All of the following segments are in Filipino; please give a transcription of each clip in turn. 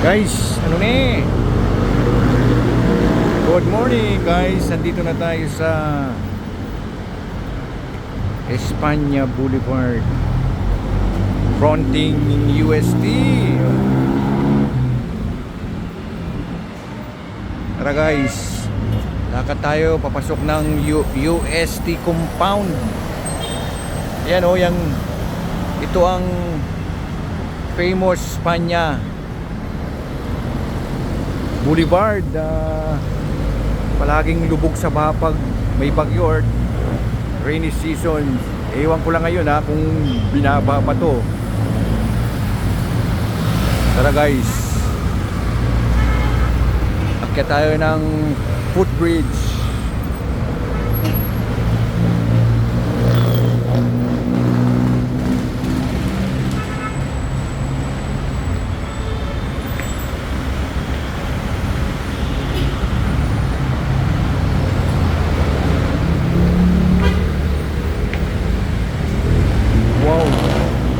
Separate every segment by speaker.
Speaker 1: Guys, ano ni? Good morning guys. Nandito na tayo sa Espanya Boulevard, fronting UST. Tara guys, lakad tayo papasok ng UST compound. Ayan o, ito ang famous Espanya Boulevard. Palaging lubog sa baha pag may bagyo or rainy season. Ewan ko lang ngayon kung binaba pa to. Tara guys, akyat tayo ng footbridge.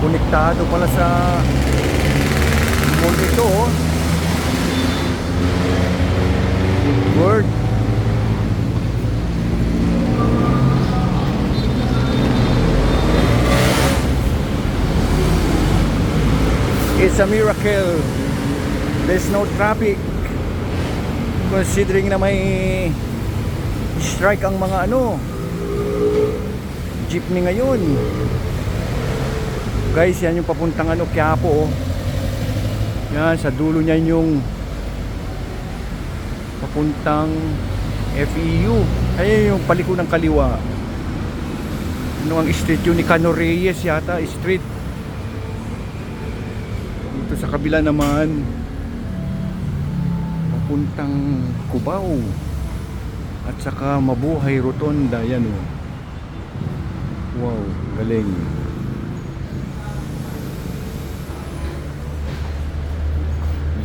Speaker 1: Konektado pala sa mall ito. Word. It's a miracle. There's no traffic, considering na may strike ang mga jeepney ngayon. Guys, yan yung papuntang Quiapo. Yan, sa dulo niyan yung papuntang FEU. Ay, yung paliko ng kaliwa. Ano ang street yun? Ni Cano Reyes yata, street. Dito sa kabila naman, papuntang Cubao. At saka Mabuhay Rotonda. Yan o. Wow, galing.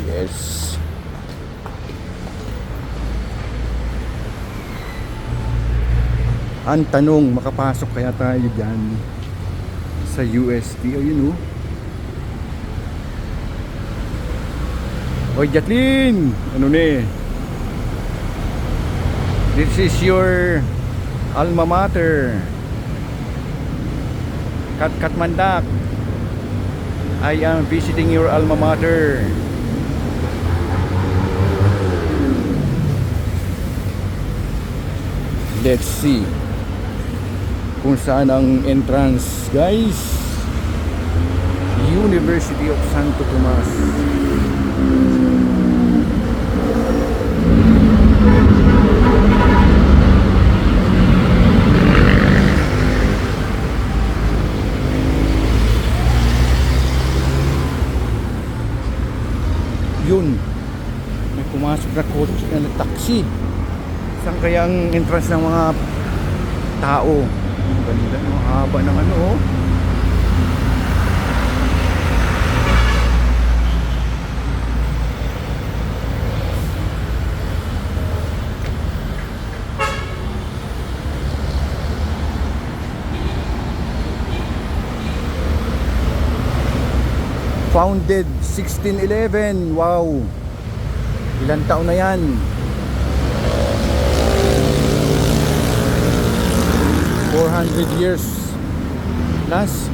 Speaker 1: Yes. Ang tanong, makapasok kaya tayo dyan sa UST? O yun Oy Jatlin, ano ni? This is your alma mater, Katmandak. I am visiting your alma mater. Let's see kung saan ang entrance, guys. University of Santo Tomas. Yun, may pumasok na coach na taxi. Saan kaya ang entrance ng mga tao? Ang ganda, ang haba ng Founded 1611. Wow, ilang taon na yan? 400 years plus.